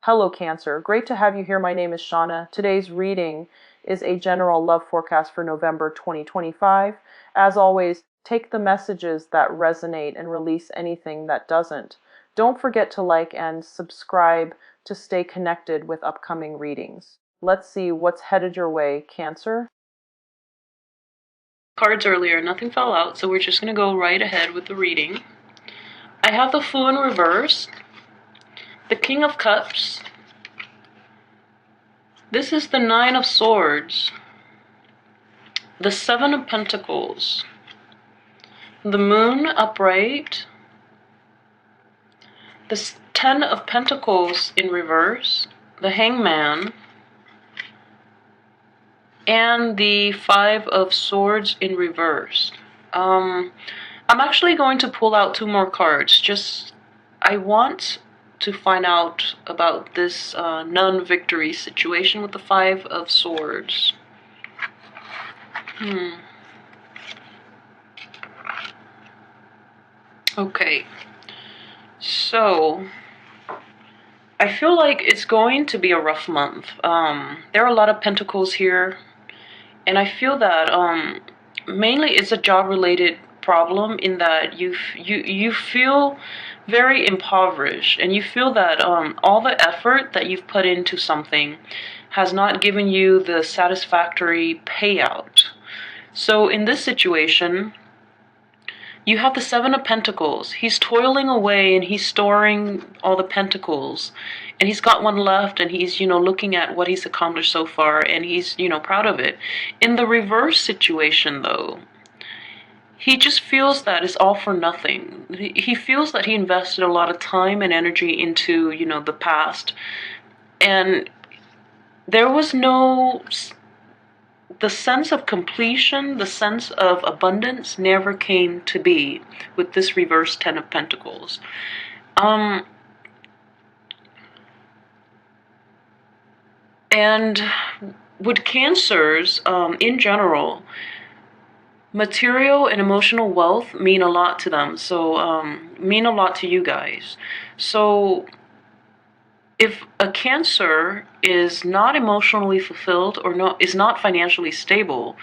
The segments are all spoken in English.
Hello Cancer, great to have you here. My name is Shauna. Today's reading is a general love forecast for November 2025. As always, take the messages that resonate and release anything that doesn't. Don't forget to like and subscribe to stay connected with upcoming readings. Let's see what's headed your way, Cancer. Cards earlier, nothing fell out, so we're just going to go right ahead with the reading. I have the Fool in reverse, the King of Cups. This is the Nine of Swords, the Seven of Pentacles, the Moon upright, the Ten of Pentacles in reverse, the Hangman, and the Five of Swords in reverse. I'm actually going to pull out 2 more cards. I want to find out about this non-victory situation with the Five of Swords. Okay. So, I feel like it's going to be a rough month. There are a lot of pentacles here. And I feel that mainly it's a job-related problem in that you feel very impoverished, and you feel that all the effort that you've put into something has not given you the satisfactory payout. So in this situation, you have the Seven of Pentacles. He's toiling away and he's storing all the pentacles. And he's got one left, and he's, looking at what he's accomplished so far, and he's, proud of it. In the reverse situation, though, he just feels that it's all for nothing. He feels that he invested a lot of time and energy into, the past. And there was the sense of completion, the sense of abundance never came to be with this reverse Ten of Pentacles. And with Cancers, in general, material and emotional wealth mean a lot to them. So, mean a lot to you guys. So, if a Cancer is not emotionally fulfilled or is not financially stable,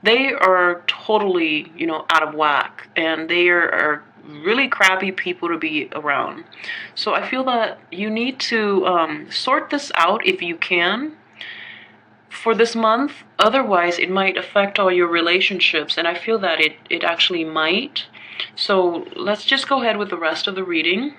they are totally, out of whack, and they are really crappy people to be around. So I feel that you need to sort this out if you can for this month. Otherwise, it might affect all your relationships, and I feel that it actually might. So let's just go ahead with the rest of the reading.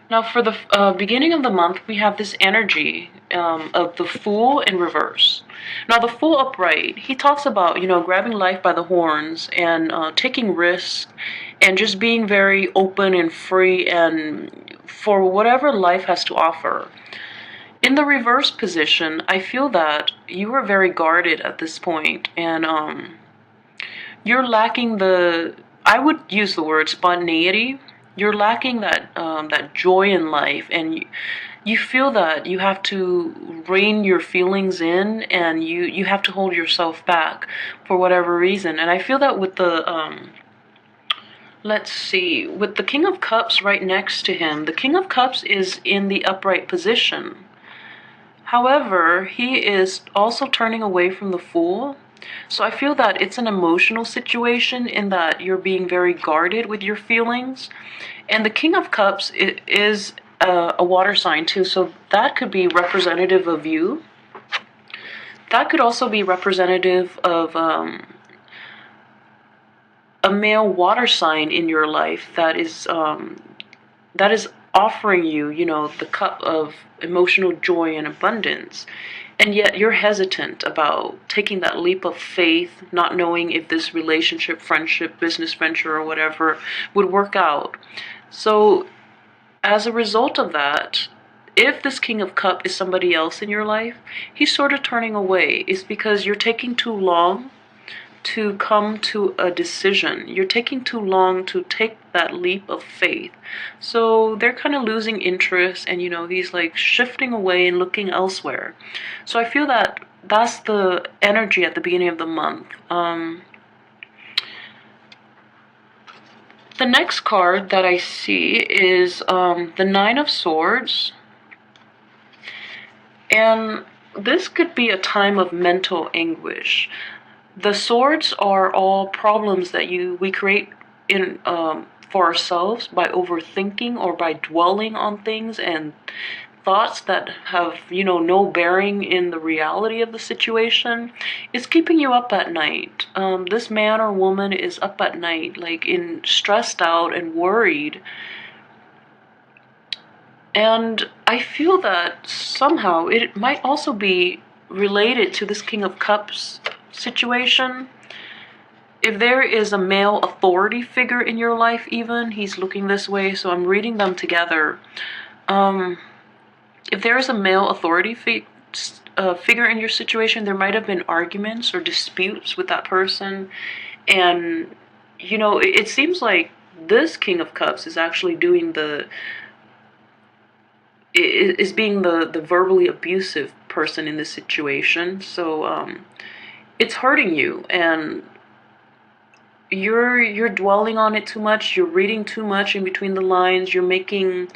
Now, for the beginning of the month, we have this energy of the Fool in reverse. Now, the Fool upright, he talks about, grabbing life by the horns and taking risks and just being very open and free and for whatever life has to offer. In the reverse position, I feel that you are very guarded at this point, and you're lacking I would use the word spontaneity. You're lacking that joy in life, and you feel that you have to rein your feelings in, and you have to hold yourself back for whatever reason. And I feel that with the let's see, with the King of Cups right next to him, the King of Cups is in the upright position. However, he is also turning away from the Fool. So I feel that it's an emotional situation in that you're being very guarded with your feelings. And the King of Cups is a water sign too, so that could be representative of you. That could also be representative of a male water sign in your life that is offering you, the cup of emotional joy and abundance. And yet you're hesitant about taking that leap of faith, not knowing if this relationship, friendship, business venture, or whatever would work out. So as a result of that, if this King of Cups is somebody else in your life, he's sort of turning away. It's because you're taking too long to come to a decision. You're taking too long to take that leap of faith. So they're kind of losing interest, and he's like shifting away and looking elsewhere. So I feel that that's the energy at the beginning of the month. The next card that I see is the Nine of Swords, And this could be a time of mental anguish. The swords are all problems that we create in for ourselves by overthinking or by dwelling on things and thoughts that have, no bearing in the reality of the situation. It's keeping you up at night. This man or woman is up at night, like in stressed out and worried. And I feel that somehow it might also be related to this King of Cups situation. If there is a male authority figure in your life, even, he's looking this way, so I'm reading them together. If there is a male authority figure in your situation, there might have been arguments or disputes with that person. And, it seems like this King of Cups is actually doing is being the verbally abusive person in this situation. So it's hurting you, and you're dwelling on it too much. You're reading too much in between the lines. You're making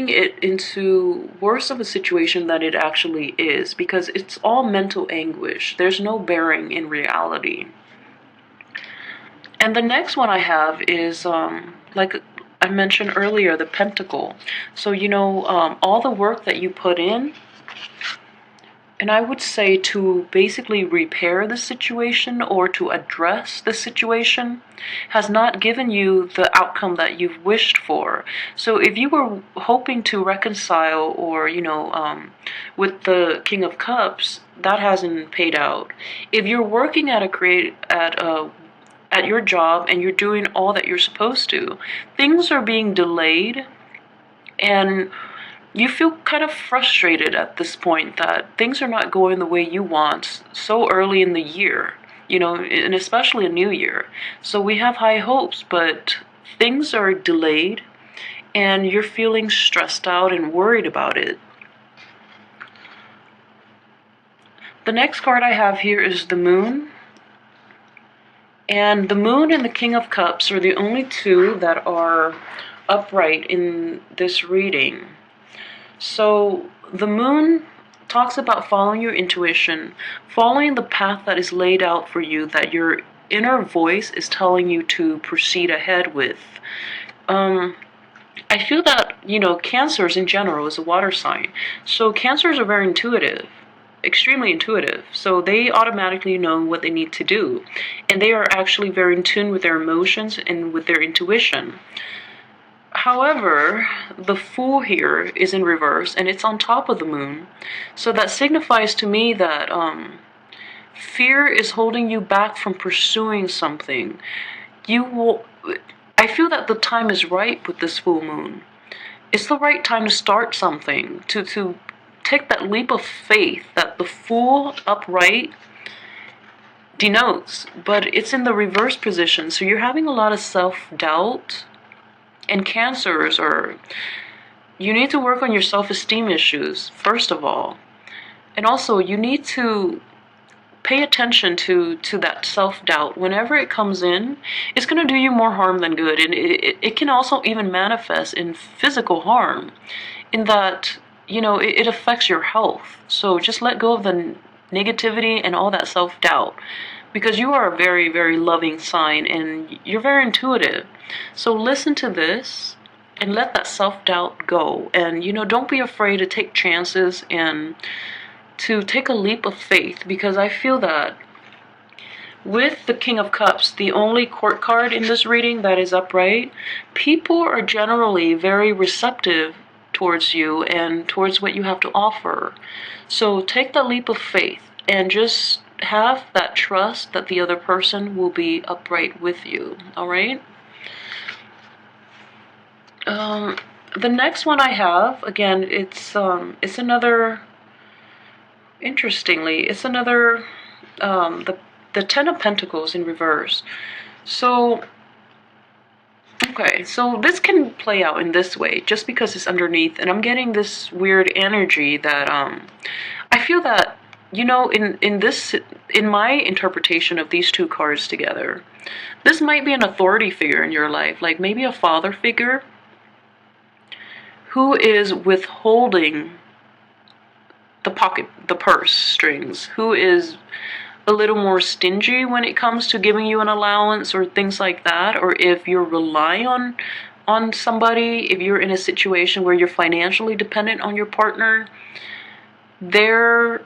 it into worse of a situation than it actually is, because it's all mental anguish. There's no bearing in reality. And the next one I have is, like I mentioned earlier, the pentacle. So, all the work that you put in, and I would say to basically repair the situation or to address the situation, has not given you the outcome that you've wished for. So if you were hoping to reconcile or, with the King of Cups, that hasn't paid out. If you're working at your job and you're doing all that you're supposed to, things are being delayed, and you feel kind of frustrated at this point that things are not going the way you want so early in the year, and especially a new year. So we have high hopes, but things are delayed and you're feeling stressed out and worried about it. The next card I have here is the Moon. And the Moon and the King of Cups are the only two that are upright in this reading. So the Moon talks about following your intuition, following the path that is laid out for you, that your inner voice is telling you to proceed ahead with. I feel that, Cancers in general is a water sign. So Cancers are very intuitive, extremely intuitive. So they automatically know what they need to do. And they are actually very in tune with their emotions and with their intuition. However, the Fool here is in reverse, and it's on top of the Moon. So that signifies to me that fear is holding you back from pursuing something. I feel that the time is right with this full moon. It's the right time to start something, to take that leap of faith that the Fool upright denotes, but it's in the reverse position. So you're having a lot of self-doubt. And Cancers you need to work on your self-esteem issues, first of all. And also, you need to pay attention to that self-doubt. Whenever it comes in, it's going to do you more harm than good. And it can also even manifest in physical harm, in that, it affects your health. So just let go of the negativity and all that self-doubt, because you are a very, very loving sign and you're very intuitive. So listen to this and let that self-doubt go. And, don't be afraid to take chances and to take a leap of faith, because I feel that with the King of Cups, the only court card in this reading that is upright, people are generally very receptive towards you and towards what you have to offer. So take that leap of faith and just have that trust that the other person will be upright with you. All right? The next one I have, again, it's another, interestingly, it's another, the Ten of Pentacles in reverse. So, okay, so this can play out in this way, just because it's underneath, and I'm getting this weird energy that, I feel that, in my interpretation of these two cards together, This might be an authority figure in your life, like maybe a father figure who is withholding the purse strings, who is a little more stingy when it comes to giving you an allowance or things like that. Or if you're relying on somebody, if you're in a situation where you're financially dependent on your partner, they're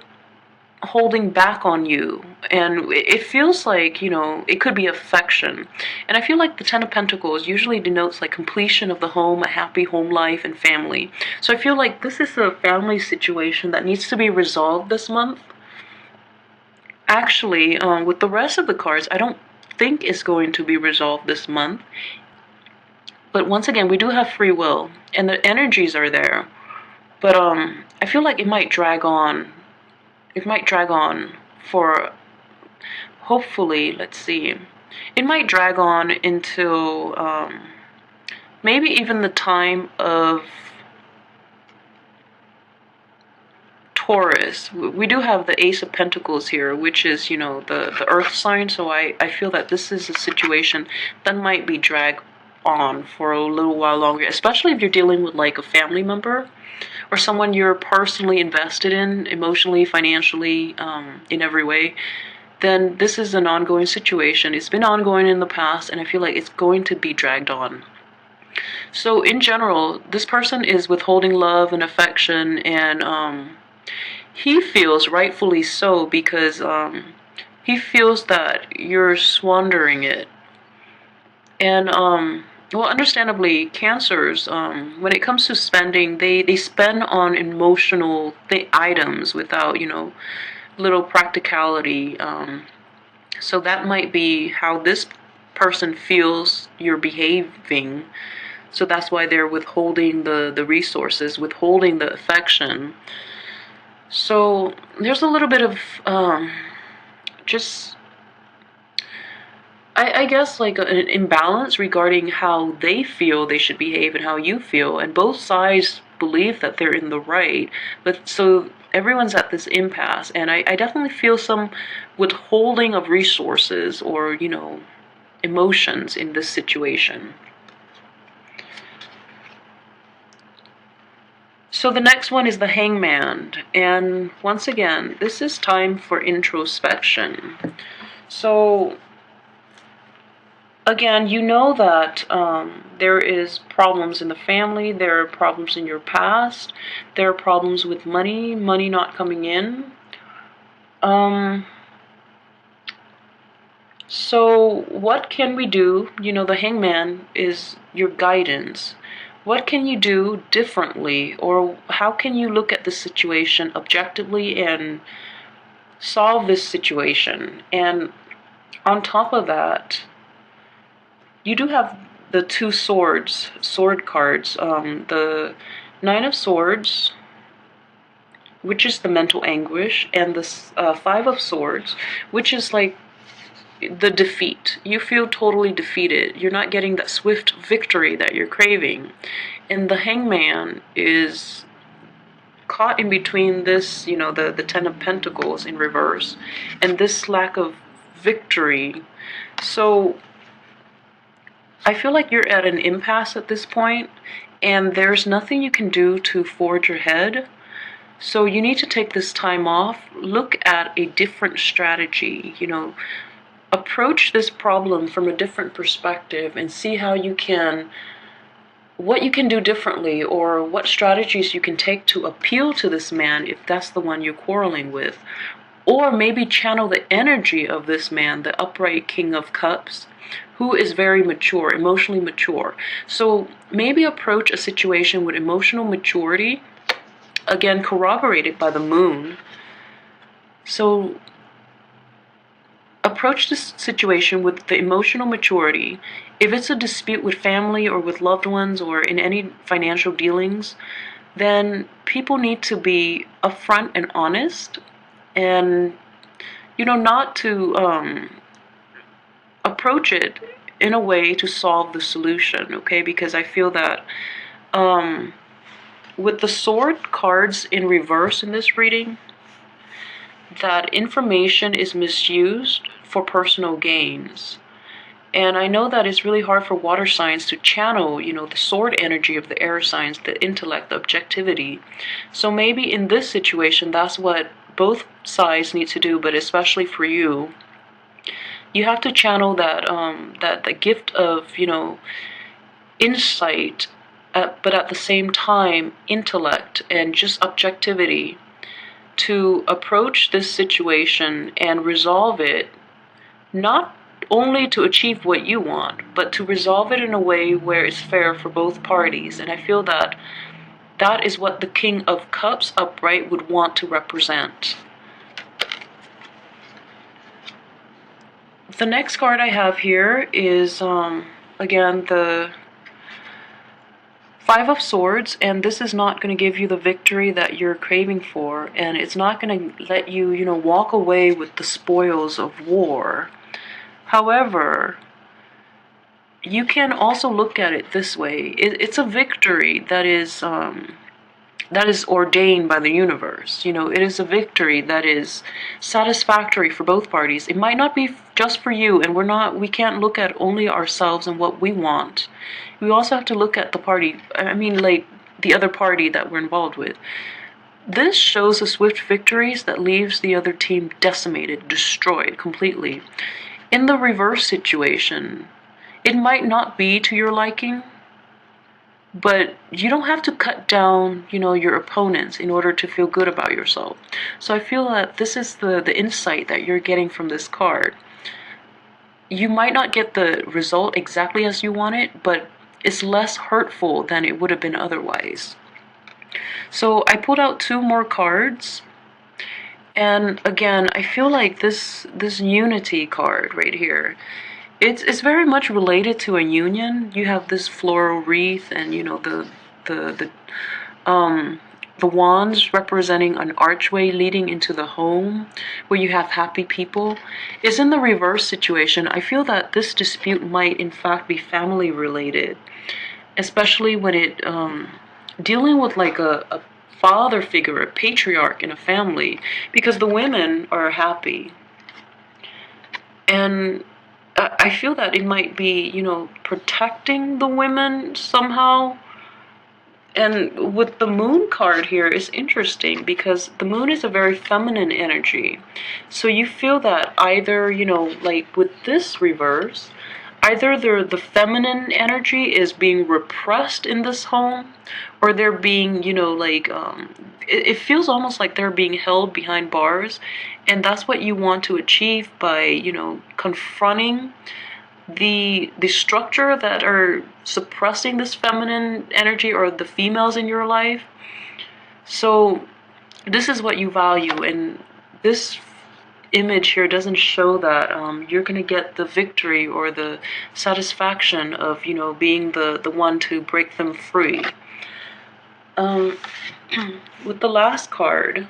holding back on you. And it feels like, it could be affection. And I feel like the Ten of Pentacles usually denotes like completion of the home, a happy home life and family. So I feel like this is a family situation that needs to be resolved this month. Actually, with the rest of the cards, I don't think it's going to be resolved this month. But once again, we do have free will and the energies are there. But I feel like it might drag on. It might drag on for, hopefully, let's see. It might drag on into maybe even the time of Taurus. We do have the Ace of Pentacles here, which is, the earth sign. So I feel that this is a situation that might be dragged on for a little while longer, especially if you're dealing with like a family member or someone you're personally invested in, emotionally, financially, in every way. Then this is an ongoing situation. It's been ongoing in the past, and I feel like it's going to be dragged on. So in general, this person is withholding love and affection, and he feels rightfully so, because he feels that you're squandering it. And well, understandably, Cancers, when it comes to spending, they spend on emotional items without, little practicality. So that might be how this person feels you're behaving. So that's why they're withholding the resources, withholding the affection. So there's a little bit of just, I guess, like an imbalance regarding how they feel they should behave and how you feel. And both sides believe that they're in the right. But so everyone's at this impasse. And I definitely feel some withholding of resources or, emotions in this situation. So the next one is the Hangman. And once again, this is time for introspection. So again, you know that there is problems in the family, there are problems in your past, there are problems with money not coming in. So what can we do? The Hangman is your guidance. What can you do differently, or how can you look at the situation objectively and solve this situation? And on top of that, you do have the two sword cards. The Nine of Swords, which is the mental anguish, and the Five of Swords, which is like the defeat. You feel totally defeated. You're not getting that swift victory that you're craving. And the Hangman is caught in between this, the Ten of Pentacles in reverse, and this lack of victory. So I feel like you're at an impasse at this point, and there's nothing you can do to forge ahead. So you need to take this time off, look at a different strategy, approach this problem from a different perspective and see what you can do differently, or what strategies you can take to appeal to this man if that's the one you're quarreling with. Or maybe channel the energy of this man, the upright King of Cups, who is very mature, emotionally mature. So maybe approach a situation with emotional maturity, again corroborated by the moon. So approach this situation with the emotional maturity. If it's a dispute with family or with loved ones or in any financial dealings, then people need to be upfront and honest, and not to approach it in a way to solve the solution, okay? Because I feel that with the sword cards in reverse in this reading, that information is misused for personal gains. And I know that it's really hard for water signs to channel, the sword energy of the air signs, the intellect, the objectivity. So maybe in this situation, that's what both sides need to do, but especially for you, you have to channel that the gift of, insight, but at the same time, intellect and just objectivity to approach this situation and resolve it, not only to achieve what you want, but to resolve it in a way where it's fair for both parties. And I feel that that is what the King of Cups upright would want to represent. The next card I have here is, again, the Five of Swords, and this is not going to give you the victory that you're craving for, and it's not going to let you, walk away with the spoils of war. However, you can also look at it this way. It's a victory that is ordained by the universe. It is a victory that is satisfactory for both parties. It might not be just for you, and we can't look at only ourselves and what we want. We also have to look at the other party that we're involved with. This shows a swift victories that leaves the other team decimated, destroyed completely. In the reverse situation, it might not be to your liking, but you don't have to cut down, your opponents in order to feel good about yourself. So I feel that this is the insight that you're getting from this card. You might not get the result exactly as you want it, but it's less hurtful than it would have been otherwise. So I pulled out 2 more cards. And again, I feel like this unity card right here, it's very much related to a union. You have this floral wreath, and the wands representing an archway leading into the home where you have happy people. Is in the reverse situation. I feel that this dispute might in fact be family related, especially when it dealing with like a father figure, a patriarch in a family, because the women are happy. And I feel that it might be, protecting the women somehow. And with the moon card here, it's interesting because the moon is a very feminine energy. So you feel that either, like with this reverse, either the feminine energy is being repressed in this home, or they're being, it feels almost like they're being held behind bars. And that's what you want to achieve by, confronting the structure that are suppressing this feminine energy, or the females in your life. So this is what you value, and this image here doesn't show that you're going to get the victory or the satisfaction of being the one to break them free. With the last card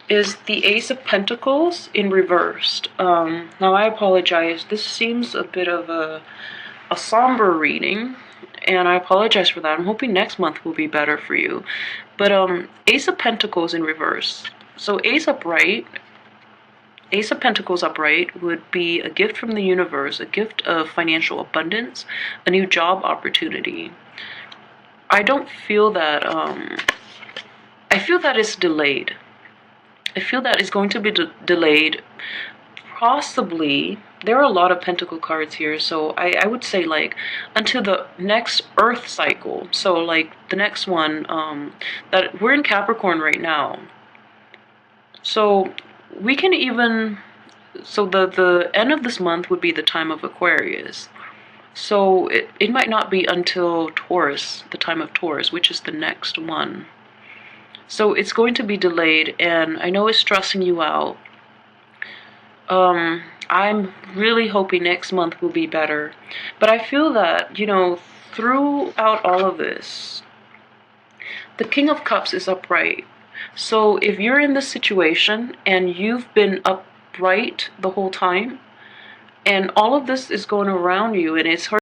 is the Ace of Pentacles in reversed. Now I apologize, this seems a bit of a somber reading, and I apologize for that. I'm hoping next month will be better for you. But Ace of Pentacles in reverse. So Ace of Pentacles upright would be a gift from the universe, a gift of financial abundance, a new job opportunity. I don't feel that, I feel that it's delayed. I feel that it's going to be delayed. Possibly, there are a lot of pentacle cards here, so I would say like until the next Earth cycle. So like the next one, that we're in Capricorn right now. So we can even, so the end of this month would be the time of Aquarius. So it might not be until Taurus, the time of Taurus, which is the next one. So it's going to be delayed, and I know it's stressing you out. I'm really hoping next month will be better. But I feel that, throughout all of this, the King of Cups is upright. So if you're in this situation and you've been upright the whole time, and all of this is going around you, and it's hard